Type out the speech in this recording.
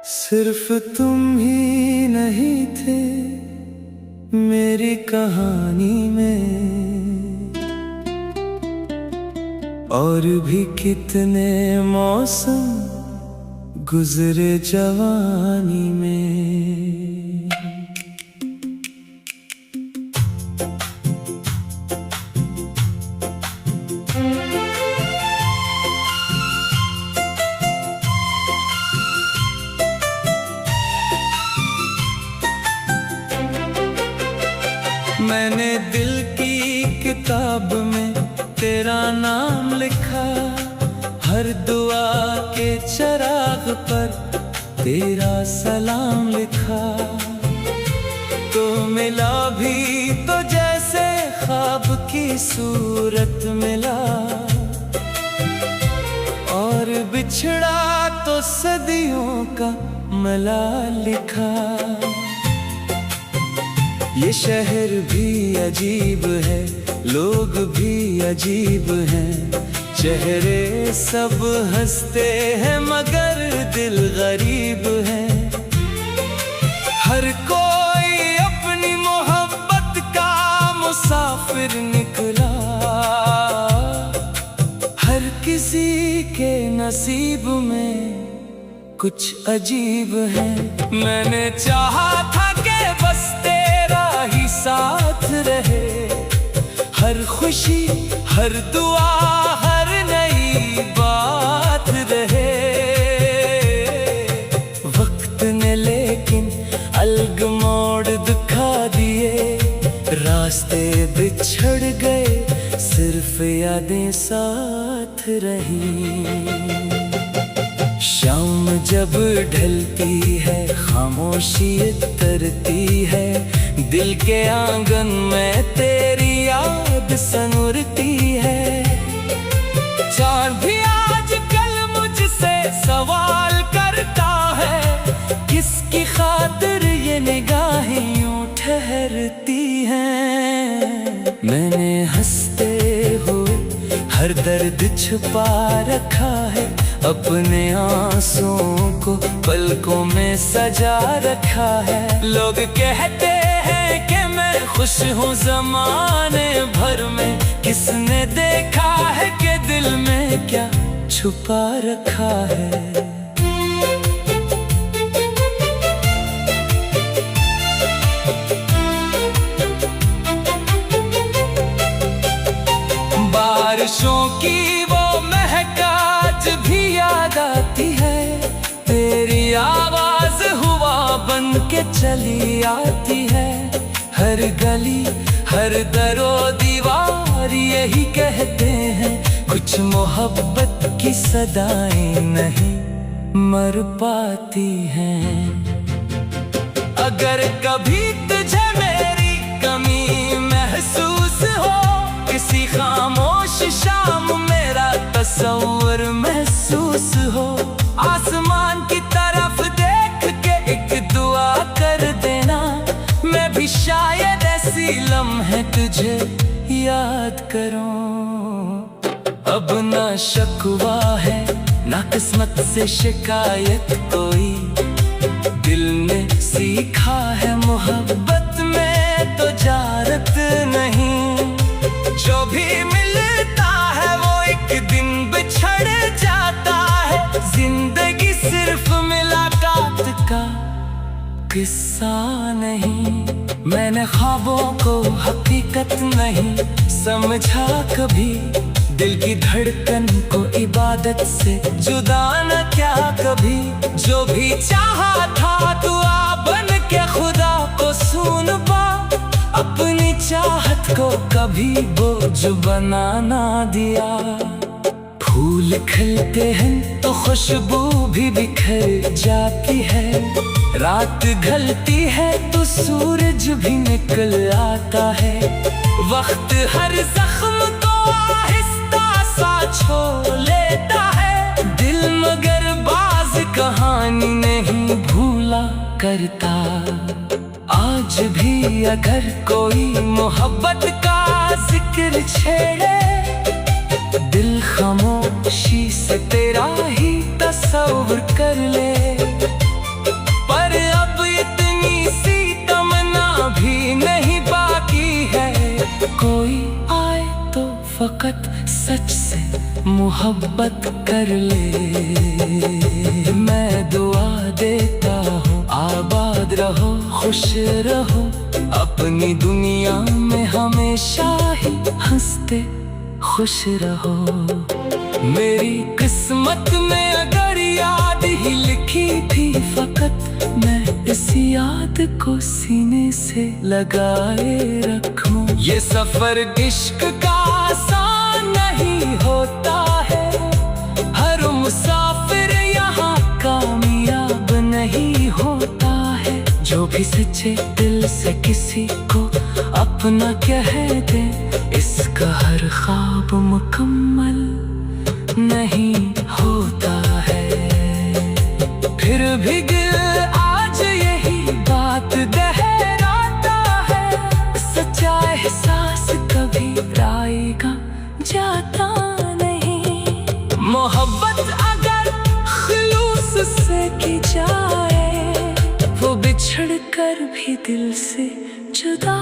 सिर्फ तुम ही नहीं थे मेरी कहानी में, और भी कितने मौसम गुजरे जवानी में। मैंने दिल की किताब में तेरा नाम लिखा, हर दुआ के चिराग पर तेरा सलाम लिखा। तो मिला भी तो जैसे ख्वाब की सूरत मिला, और बिछड़ा तो सदियों का मलाल लिखा। ये शहर भी अजीब है, लोग भी अजीब हैं, चेहरे सब हंसते हैं मगर दिल गरीब है। हर कोई अपनी मोहब्बत का मुसाफिर निकला, हर किसी के नसीब में कुछ अजीब है। मैंने चाहा था कि बस तेरा ही साथ रहे, हर खुशी हर दुआ हर नई बात रहे। वक्त ने लेकिन अलग मोड़ दिखा दिए, रास्ते बिछड़ गए सिर्फ यादें साथ रही। शाम जब ढलती है खामोशी तरती है, दिल के आंगन में तेरी याद सनुरती है। चांद भी आजकल मुझसे सवाल करता है, किसकी खातिर ये निगाहें यूं ठहरती हैं। मैंने हंसते हुए हर दर्द छुपा रखा है, अपने आंसुओं को पलकों में सजा रखा है। लोग कहते हैं कि मैं खुश हूँ ज़माने भर में, किसने देखा है कि दिल में क्या छुपा रखा है। बारिशों की वो महक आज भी याद आती है, तेरी आवाज हुआ बन के चली आती है। हर गली हर दरो दीवार यही कहते हैं, कुछ मोहब्बत की सदाएं नहीं मर पाती हैं। अगर कभी तुझे मेरी कमी महसूस हो, किसी खामोश शाम मेरा तस्वीर महसूस हो, आसमान की तरफ देख के एक दुआ कर देना, मैं भी शायद ऐसी लम्हे तुझे याद करूं। अब ना शिकवा है ना किस्मत से शिकायत कोई, दिल ने सीखा है मोहब्बत में तो जारत नहीं। जो भी मिलता है वो एक दिन बिछड़ जाता है, जिंदगी सिर्फ मुलाकात का किस्सा नहीं। मैंने ख्वाबों को हकीकत नहीं समझा कभी, दिल की धड़कन को इबादत से जुदा न क्या कभी। जो भी चाहा था दुआ बन के खुदा को सुन पा, अपनी चाहत को कभी बोझ बना ना दिया। फूल खिलते हैं तो खुशबू भी बिखर जाती है, रात ढलती है तो सूरज भी निकल आता है। वक्त हर जख्म को आहिस्ता सा छू लेता है, दिल मगर बाज कहानी नहीं भूला करता। आज आज भी अगर कोई मोहब्बत का जिक्र छेड़े, दिल खामोशी से तेरा ही तस्वीर कर ले। पर अब इतनी सी तमन्ना भी नहीं बाकी है, कोई आए तो फकत सच से मोहब्बत कर ले। मैं दुआ देता हूँ आबाद रहो, खुश रहो, अपनी दुनिया में हमेशा ही हंसते खुश रहो। मेरी किस्मत में अगर याद ही लिखी थी फकत, मैं इस याद को सीने से लगाए रखूं। ये सफर इश्क का आसान नहीं होता है, हर मुसाफिर यहाँ कामयाब नहीं होता है। जो भी सच्चे दिल से किसी को अपना कह दे, इसका हर ख्वाब मुकम्मल नहीं होता है। फिर भी दिल आज यही बात दोहराता है, सच्चा एहसास कभी आएगा जाता नहीं। मोहब्बत अगर खुलूस से की जाए, वो बिछड़ कर भी दिल से जुदा